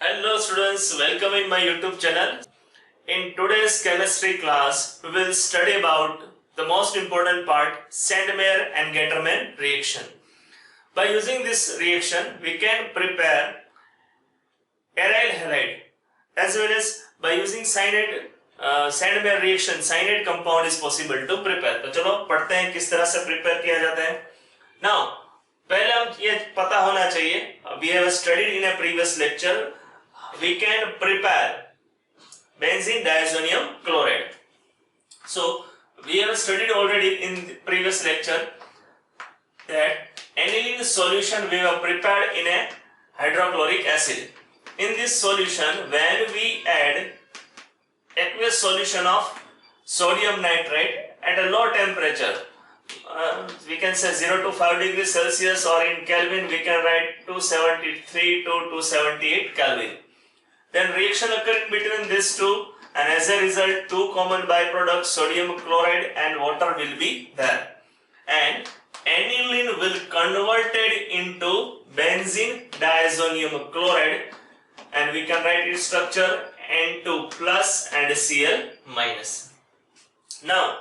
Hello students, welcome in my YouTube channel. In today's chemistry class, we will study about the most important part, Sandmeyer and Gattermann reaction. By using this reaction, we can prepare aryl halide as well as by using cyanide Sandmeyer reaction, cyanide compound is possible to prepare. तो चलो पढ़ते हैं किस तरह से prepare किया जाता है. Now, पहले हम ये पता होना चाहिए. We have studied in a previous lecture. We can prepare benzene diazonium chloride. So we have studied already in the previous lecture that aniline solution we have prepared in a hydrochloric acid. In this solution, when we add aqueous solution of sodium nitrate at a low temperature, we can say 0 to 5 degrees Celsius, or in Kelvin we can write 273 to 278 Kelvin. Then reaction occurring between these two, and as a result two common byproducts, sodium chloride and water, will be there, and aniline will converted into benzene diazonium chloride, and we can write its structure N2 plus and Cl minus. Now,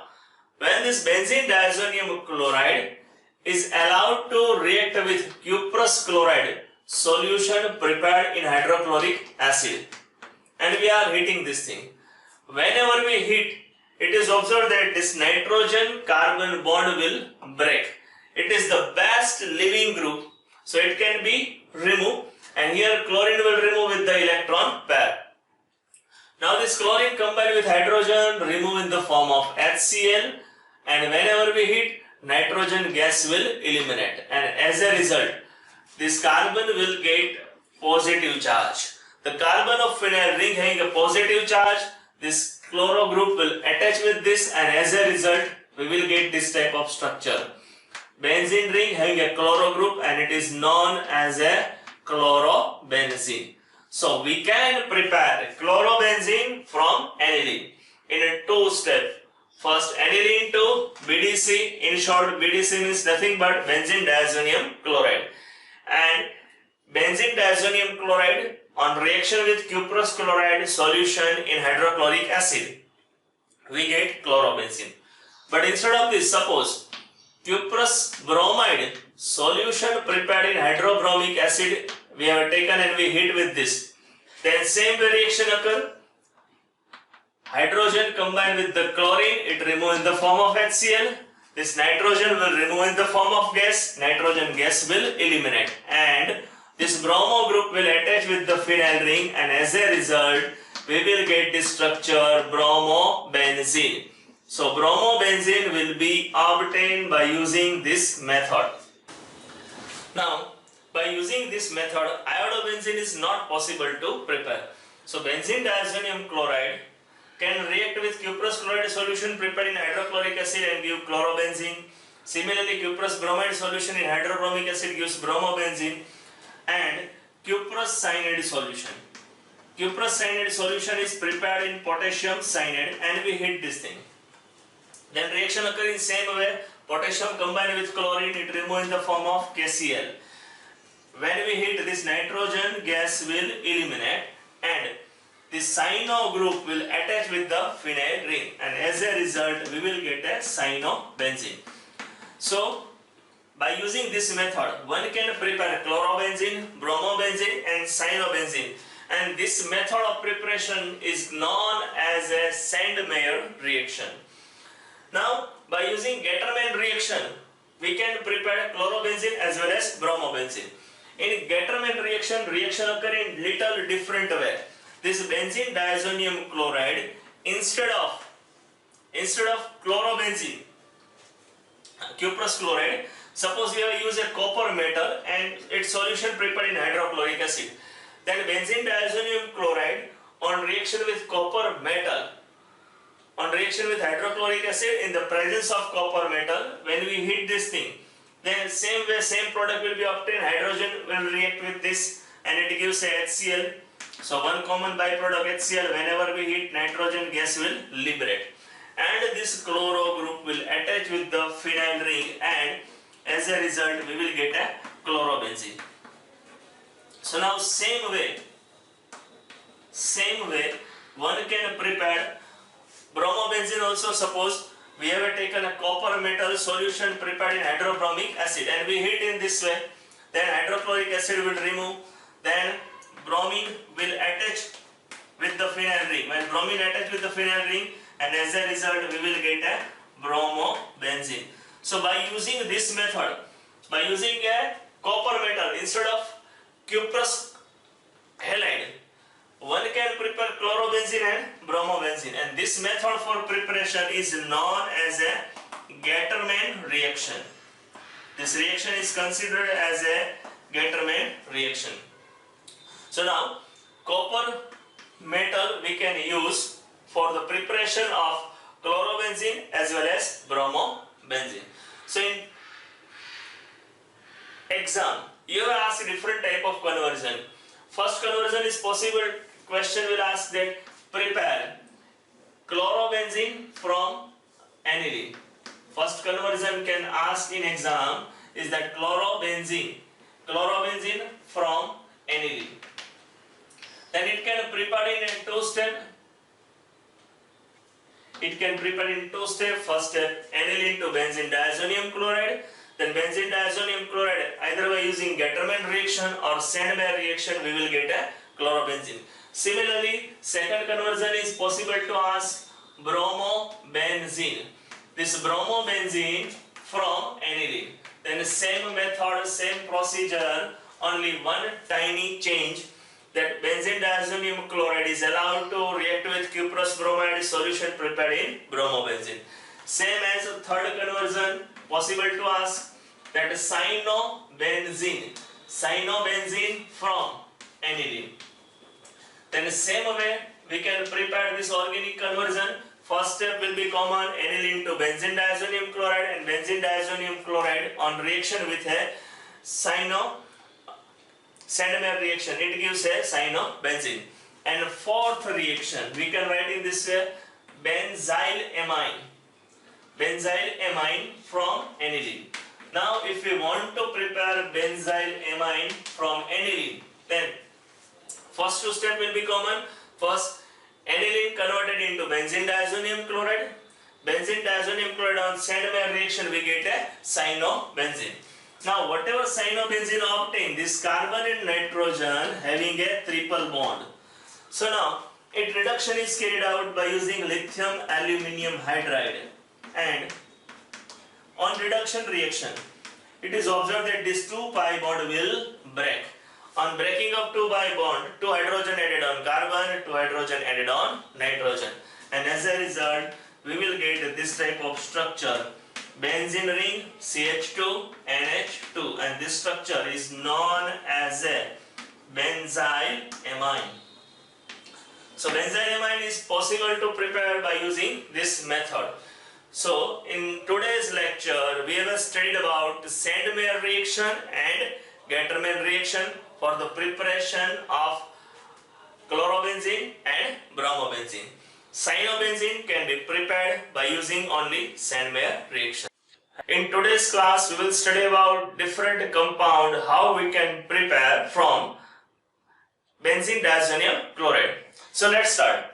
when this benzene diazonium chloride is allowed to react with cuprous chloride solution prepared in hydrochloric acid, and we are heating this thing. Whenever we heat, it is observed that this nitrogen carbon bond will break. It is the best living group, so it can be removed, and here chlorine will remove with the electron pair. Now this chlorine combined with hydrogen remove in the form of HCl, and whenever we heat, nitrogen gas will eliminate, and as a result this carbon will get positive charge. The carbon of phenyl ring having a positive charge, this chloro group will attach with this, and as a result we will get this type of structure. Benzene ring having a chloro group, and it is known as a chlorobenzene. So we can prepare chlorobenzene from aniline in a two step. First aniline to BDC, in short BDC means nothing but benzene diazonium chloride. And benzene diazonium chloride on reaction with cuprous chloride solution in hydrochloric acid, we get chlorobenzene. But instead of this, suppose cuprous bromide solution prepared in hydrobromic acid we have taken and we heat with this, then same reaction occur. Hydrogen combined with the chlorine, it remove in the form of HCl. This nitrogen will remove in the form of gas, nitrogen gas will eliminate, and this bromo group will attach with the phenyl ring, and as a result we will get this structure bromobenzene. So bromobenzene will be obtained by using this method. Now by using this method, Iodo Benzene is not possible to prepare. So benzene diazonium chloride can react with cuprous chloride solution prepared in hydrochloric acid and give chlorobenzene. Similarly, cuprous bromide solution in hydrobromic acid gives bromobenzene, and cuprous cyanide solution. Cuprous cyanide solution is prepared in potassium cyanide, and we heat this thing. Then reaction occurs in same way. Potassium combined with chlorine, it remove in the form of KCl. When we heat, this nitrogen gas will eliminate, and this cyano group will attach with the phenyl ring, and as a result we will get a cyanobenzene. So by using this method, one can prepare chlorobenzene, bromobenzene and cyanobenzene, and this method of preparation is known as a Sandmeyer reaction. Now by using Gattermann reaction, we can prepare chlorobenzene as well as bromobenzene. In Gattermann reaction, reaction occur in little different way. This benzene diazonium chloride, instead of chlorobenzene, cuprous chloride, suppose we have used a copper metal and its solution prepared in hydrochloric acid, then benzene diazonium chloride on reaction with copper metal, on reaction with hydrochloric acid in the presence of copper metal, when we heat this thing, then same way same product will be obtained. Hydrogen will react with this and it gives a HCl. So one common byproduct HCl, whenever we heat, nitrogen gas will liberate, and this chloro group will attach with the phenyl ring, and as a result we will get a chlorobenzene. So now same way also suppose we have taken a copper metal solution prepared in hydrobromic acid and we heat in this way, then hydrochloric acid will remove, then bromine will attach with the phenyl ring. When bromine attach with the phenyl ring, and as a result we will get a bromobenzene. So by using this method, by using a copper metal instead of cuprous halide, one can prepare chlorobenzene and bromobenzene, and this method for preparation is known as a Gattermann reaction. This reaction is considered as a Gattermann reaction. So now copper metal we can use for the preparation of chlorobenzene as well as bromobenzene. So in exam you have asked different type of conversion. First conversion is possible. Question will ask that prepare chlorobenzene from aniline. First conversion can ask in exam is that chlorobenzene from aniline. Then it can prepare in two step. It can prepare in two step. First step, aniline to benzene diazonium chloride. Then benzene diazonium chloride, either by using Gattermann reaction or Sandmeyer reaction, we will get a chlorobenzene. Similarly, second conversion is possible to ask bromobenzene. This bromobenzene from aniline. Then same method, same procedure, only one tiny change, that benzene diazonium chloride is allowed to react with cuprous bromide solution prepared in bromobenzene. Same as third conversion, possible to ask that cyanobenzene from aniline. Then same way we can prepare this organic conversion. First step will be common, aniline to benzene diazonium chloride, and benzene diazonium chloride on reaction with a Sandmeyer reaction, it gives a cyanobenzene. And fourth reaction we can write in this way, benzylamine from aniline. Now if we want to prepare benzylamine from aniline, then first two step will be common. First, aniline converted into benzene diazonium chloride. Benzene diazonium chloride on Sandmeyer reaction we get a cyanobenzene. Now whatever cyanobenzene obtained, this carbon and nitrogen having a triple bond. So now its reduction is carried out by using lithium aluminium hydride, and on reduction reaction it is observed that this 2 pi bond will break. On breaking of 2 pi bond, 2 hydrogen added on carbon, 2 hydrogen added on nitrogen, and as a result we will get this type of structure, benzene ring CH2 NH2, and this structure is known as a benzylamine. So benzylamine is possible to prepare by using this method. So in today's lecture we have studied about Sandmeyer reaction and Gattermann reaction for the preparation of chlorobenzene and bromobenzene. Cyanobenzene can be prepared by using only Sandmeyer reaction. In today's class we will study about different compound, how we can prepare from benzene diazonium chloride. So let's start.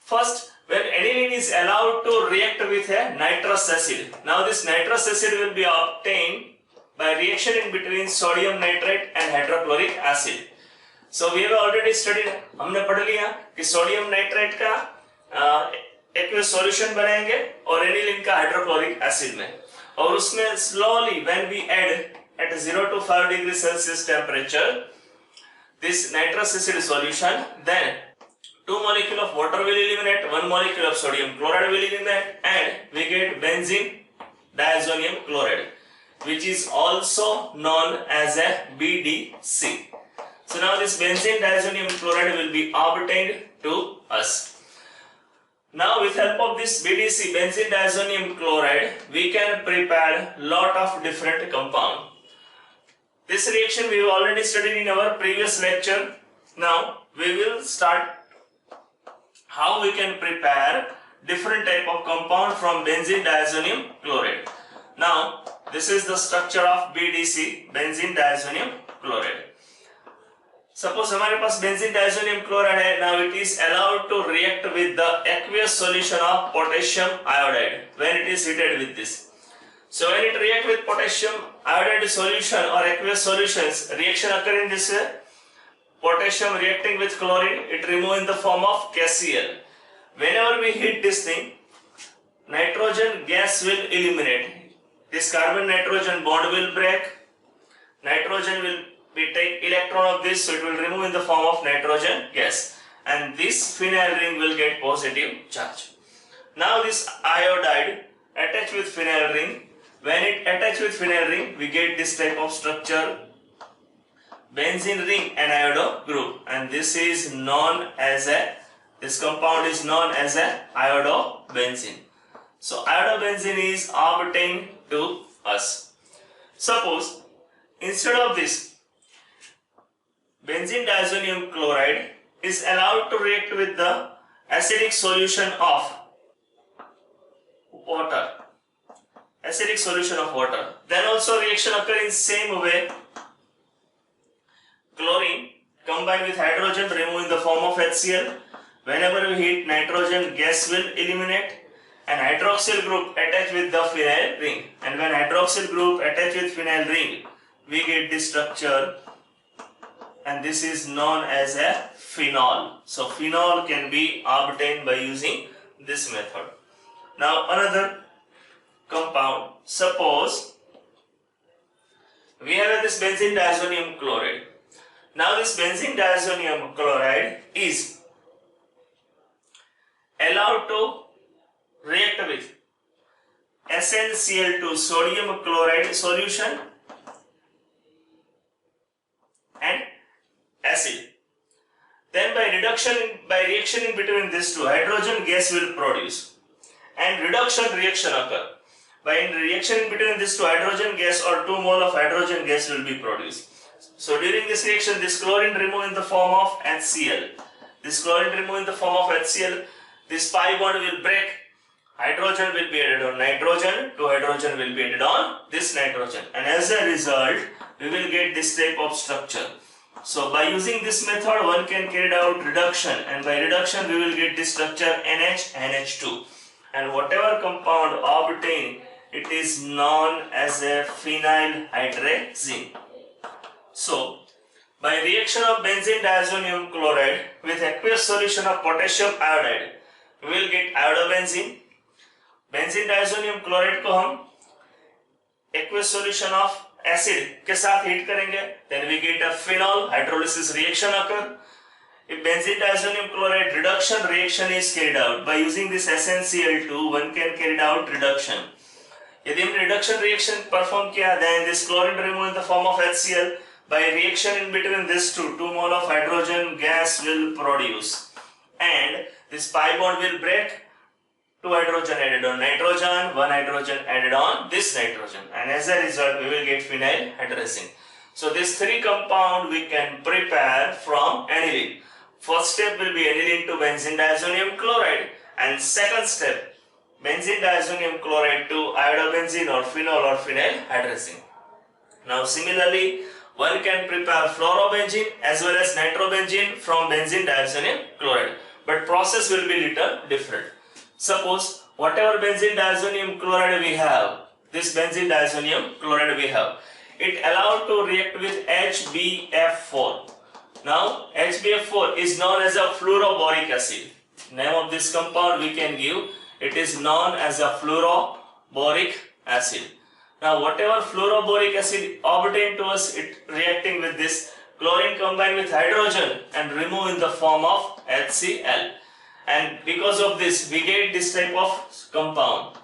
First, when aniline is allowed to react with a nitrous acid. Now this nitrous acid will be obtained by reaction in between sodium nitrate and hydrochloric acid. So we have already studied, हमने पढ़ लिया कि sodium nitrate का एक solution बनाएंगे और aniline का hydrochloric acid में, और उसमें slowly when we add at 0 to 5 degrees Celsius temperature this nitrous acid solution, then 2 molecules of water will eliminate, 1 molecule of sodium chloride will eliminate, and we get benzene diazonium chloride, which is also known as a BDC. So now this benzene diazonium chloride will be obtained to us. Now with help of this BDC, benzene diazonium chloride, we can prepare lot of different compound. This reaction we have already studied in our previous lecture. Now we will start how we can prepare different type of compound from benzene diazonium chloride. Now this is the structure of BDC, benzene diazonium chloride. Suppose हमारे पास benzene diazonium chloride है. Now it is allowed to react with the aqueous solution of potassium iodide when it is heated with this. So when it react with potassium iodide solution or aqueous solutions, reaction occur in this way. Potassium reacting with chlorine, it remove in the form of KCl. Whenever we heat this thing, nitrogen gas will eliminate. This carbon nitrogen bond will break. Nitrogen will we take electron of this, so it will remove in the form of nitrogen gas, and this phenyl ring will get positive charge. Now this iodide attach with phenyl ring. When it attach with phenyl ring, we get this type of structure, benzene ring and iodo group, and this compound is known as a iodo benzene. So iodo benzene is obtained to us. Suppose instead of this, benzene diazonium chloride is allowed to react with the acidic solution of water. Acidic solution of water. Then also reaction occur in same way. Chlorine combined with hydrogen remove in the form of HCl. Whenever we heat, nitrogen gas will eliminate, and hydroxyl group attach with the phenyl ring. And when hydroxyl group attach with phenyl ring, we get this structure, and this is known as a phenol. So phenol can be obtained by using this method. Now another compound, suppose we have this benzene diazonium chloride. Now this benzene diazonium chloride is allowed to react with SnCl2 sodium chloride solution and acid. Then by reaction in between these two, hydrogen gas will produce and reduction reaction occur. By reaction in between these two, hydrogen gas or 2 mole of hydrogen gas will be produced. So during this reaction, this chlorine remove in the form of HCl. This chlorine remove in the form of HCl. This pi bond will break. Hydrogen will be added on nitrogen. 2 hydrogen will be added on this nitrogen. And as a result, we will get this type of structure. So by using this method, one can carry out reduction, and by reduction we will get this structure NH2, and whatever compound obtained, it is known as a phenyl hydrazine. So by reaction of benzene diazonium chloride with aqueous solution of potassium iodide, we will get iodo benzene. Benzene diazonium chloride को हम aqueous solution of acid के साथ heat करेंगे, then we get a phenol hydrolysis reaction occur. If benzene diazonium chloride reduction reaction is carried out by using this SnCl2, one can carry out reduction. यदि हमने reduction reaction perform किया, then this chlorine remove in the form of HCl. By reaction in between these two, 2 mole of hydrogen gas will produce, and this pi bond will break. 2 hydrogen added on nitrogen, 1 hydrogen added on this nitrogen, and as a result we will get phenyl hydrazine. So these 3 compound we can prepare from aniline. First step will be aniline to benzene diazonium chloride, and second step benzene diazonium chloride to iodo benzene or phenol or phenyl hydrazine. Now similarly, one can prepare fluorobenzene as well as nitrobenzene from benzene diazonium chloride, but process will be little different. Suppose whatever benzene diazonium chloride we have, this benzene diazonium chloride we have, it allowed to react with HbF4. Now HbF4 is known as a fluoroboric acid. Name of this compound we can give, it is known as a fluoroboric acid. Now whatever fluoroboric acid obtained to us, it reacting with this chlorine combined with hydrogen and remove in the form of HCl. And because of this, we get this type of compound.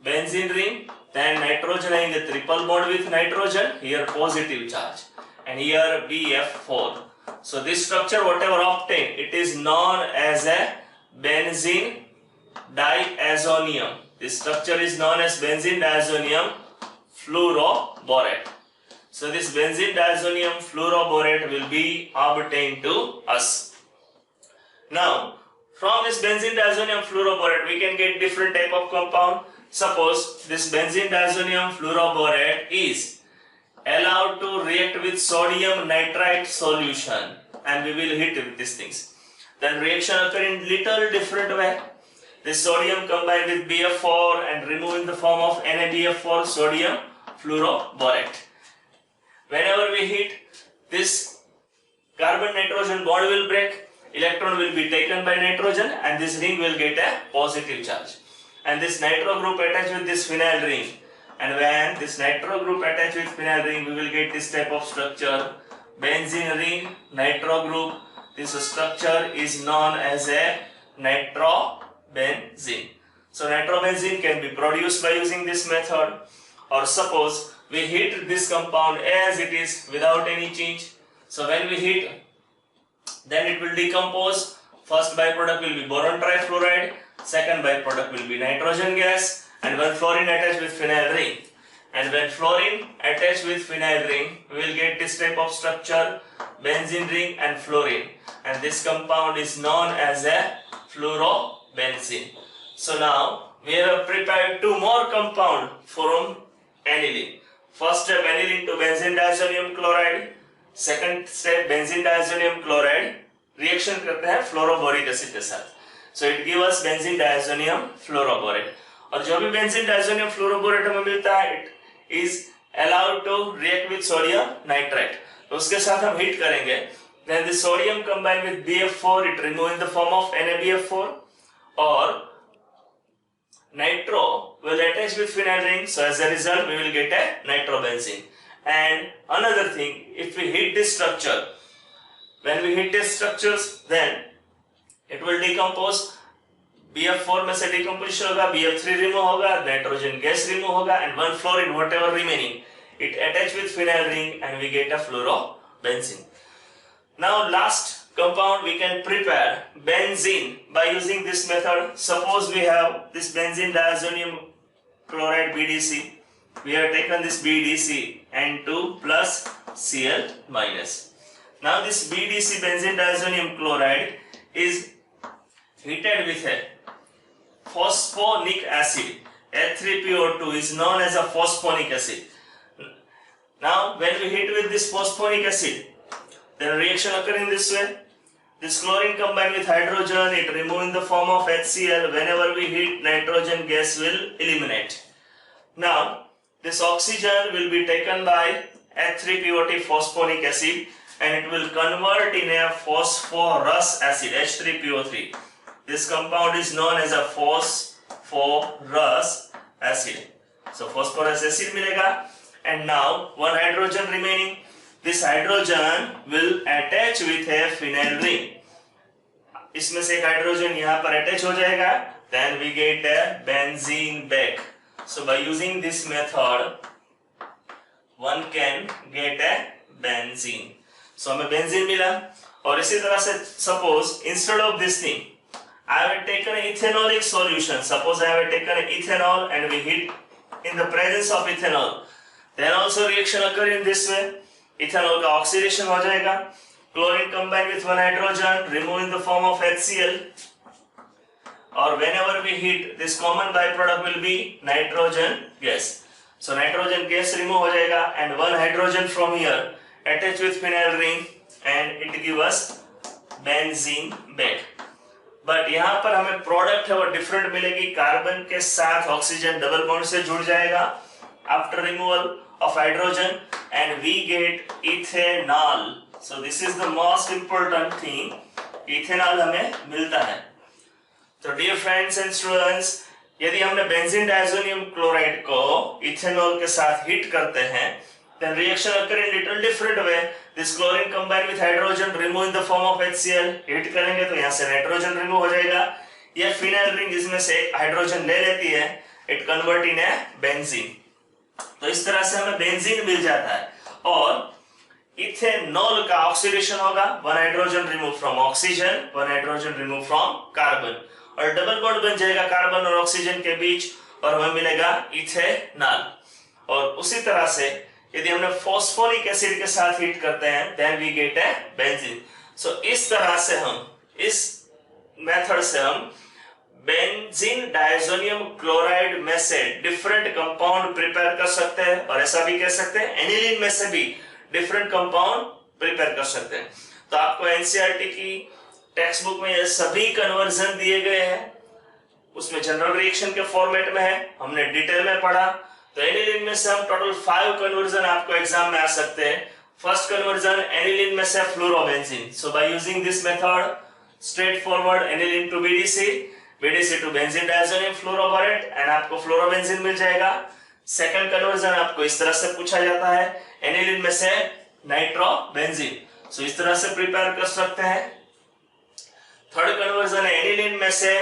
Benzene ring, then nitrogen having a triple bond with nitrogen, here positive charge, and here BF4. So this structure whatever obtained, it is known as a benzene diazonium. This structure is known as benzene diazonium fluoroborate. So this benzene diazonium fluoroborate will be obtained to us. Now from this benzene diazonium fluoroborate we can get different type of compound. Suppose this benzene diazonium fluoroborate is allowed to react with sodium nitrite solution, and we will hit with these things. Then reaction occur in little different way. This sodium combined with BF4 and remove in the form of NaBF4 sodium fluoroborate. Whenever we hit, this carbon nitrogen bond will break, electron will be taken by nitrogen, and this ring will get a positive charge. And this nitro group attached with this phenyl ring. And when this nitro group attached with phenyl ring, we will get this type of structure, benzene ring, nitro group. This structure is known as a Nitro Benzene. So Nitro Benzene can be produced by using this method, or suppose we heat this compound as it is without any change. So when we heat, then it will decompose. First byproduct will be boron trifluoride, second byproduct will be nitrogen gas, and when fluorine attached with phenyl ring. And when fluorine attached with phenyl ring, we will get this type of structure, benzene ring and fluorine. And this compound is known as a fluorobenzene. So now we have prepared two more compound from aniline. First step, aniline to benzene diazonium chloride. Second step, benzene diazonium chloride reaction करते हैं fluoroboric acid के साथ. So it gives us benzene diazonium fluoroborate. और जो भी benzene diazonium fluoroborate हमें मिलता है, it is allowed to react with sodium nitrate. तो उसके साथ हम heat करेंगे. Then the sodium combined with BF4, it remove in the form of NaBF4, or nitro will attach with phenyl ring. So as a result, we will get a nitrobenzene. And another thing, if we hit this structure, when we hit these structures, then it will decompose. BF4 में से decomposition होगा, BF3 remove होगा, nitrogen gas remove होगा, and one fluorine whatever remaining, it attach with phenyl ring, and we get a fluorobenzene. Now last compound we can prepare benzene by using this method. Suppose we have this benzene diazonium chloride BDC. We have taken this BDC N2 plus Cl minus. Now this BDC benzene diazonium chloride is heated with a phosphonic acid. H3PO2 is known as a phosphonic acid. Now when we heat with this phosphonic acid, then reaction occur in this way. This chlorine combined with hydrogen, it remove in the form of HCl. Whenever we heat, nitrogen gas will eliminate. Now this oxygen will be taken by H3PO2 phosphonic acid, and it will convert in a phosphorus acid, H3PO3. This compound is known as a phosphorus acid. So phosphorus acid मिलेगा, and now one hydrogen remaining. This hydrogen will attach with a phenyl ring. इसमें से एक hydrogen यहाँ पर attach हो जाएगा. Then we get a benzene back. So by using this method, one can get a benzene. So हमें benzene मिला. और इसी तरह से suppose instead of this thing, I have taken an ethanolic solution. Suppose I have taken an ethanol and we heat in the presence of ethanol. Then also reaction occur in this way. Ethanol का oxidation हो जाएगा. Chlorine combined with one hydrogen, remove in the form of HCl. Or whenever we heat, this common byproduct will be nitrogen gas. So nitrogen gas remove हो जाएगा, and one hydrogen from here attach with phenyl ring, and it give us benzene back. But यहाँ पर हमें product है वो different मिलेगी. Carbon के साथ ऑक्सीजन डबल बॉन्ड से जुड़ जाएगा after removal of hydrogen, and we get ethanol. So this is the most important thing. Ethanol हमें मिलता है. तो dear friends and students, यदि हमने benzene diazonium chloride को ethanol के साथ heat करते हैं, then reaction occur in little different way. This chlorine combined with hydrogen, remove in the form of HCl. Heat करेंगे तो यहाँ से nitrogen remove हो जाएगा. यह phenyl ring इसमें से hydrogen ले लेती है, it convert in a benzene. तो इस तरह से हमें benzene मिल जाता है. और इथेनॉल का ऑक्सीडेशन होगा, one hydrogen remove from oxygen, one hydrogen remove from carbon, और डबल बॉन्ड बन जाएगा कार्बन और ऑक्सीजन के बीच, और हमें मिलेगा इथेनॉल. और उसी तरह से यदि हमने फॉस्फोरिक एसिड के साथ हीट करते हैं, then we get a benzene. So इस तरह से हम इस मेथड से हम बेंजीन डायजोनियम क्लोराइड में से डिफरेंट कंपाउंड प्रिपेयर कर सकते हैं, और ऐसा भी कह सकते हैं एनिलीन में से भी डिफरेंट कंपाउंड प्रिपेयर कर सकते हैं। तो आपको एनसीईआरटी की टेक्स्ट बुक में ये सभी कन्वर्जन दिए गए हैं, उसमें जनरल रिएक्शन के फॉर्मेट में है, हमने डिटेल में पढ़ा। तो एनिलीन में से हम टोटल 5 कन्वर्जन आपको एग्जाम में आ सकते हैं। फर्स्ट कन्वर्जन एनिलीन में से fluorobenzene, so by using this method straight forward aniline to BDC, BDC to benzene diazonium fluoroborate and आपको फ्लोरोबेंजीन मिल जाएगा। सेकंड कन्वर्जन आपको इस तरह से पूछा जाता है, एनिलीन में से नाइट्रो बेंजीन, सो इस तरह से प्रिपेयर कर सकते हैं। थर्ड कन्वर्जन है एनिलीन में से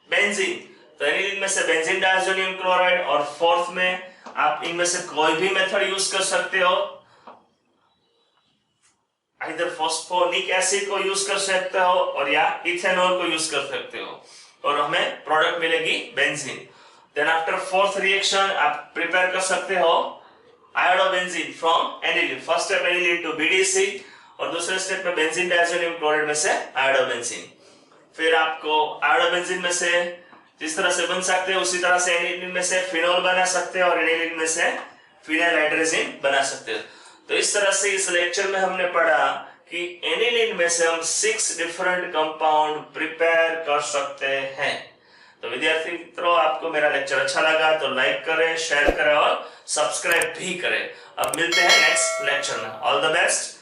बेंजीन, तो एनिलीन में से बेंजीन डायजोनियम क्लोराइड, और फोर्थ में आप इनमें से कोई भी मेथड यूज कर सकते हो, इधर फॉस्फोनिक एसिड को यूज कर सकते हो और या इथेनॉल को यूज कर सकते हो, और हमें प्रोडक्ट मिलेगी benzene. Then after fourth reaction आप प्रिपेयर कर सकते हो iodo benzene from aniline, first step aniline to BDC, और दूसरे स्टेप में बेंजीन डायजोनियम क्लोराइड में से आयोडो बेंजीन। फिर आपको आयोडो बेंजीन में से जिस तरह से बन सकते हैं उसी तरह से एनिलीन में से फिनोल बना सकते हैं, और एनिलीन में से फिनाइल हाइड्राजीन बना सकते हैं। तो इस तरह से इस लेक्चर में हमने पढ़ा कि एनिलीन में से हम 6 डिफरेंट कंपाउंड प्रिपेयर कर सकते हैं। तो विद्यार्थी मित्रों, आपको मेरा लेक्चर अच्छा लगा तो लाइक करें, शेयर करें और सब्सक्राइब भी करें। अब मिलते हैं नेक्स्ट लेक्चर में। All the best.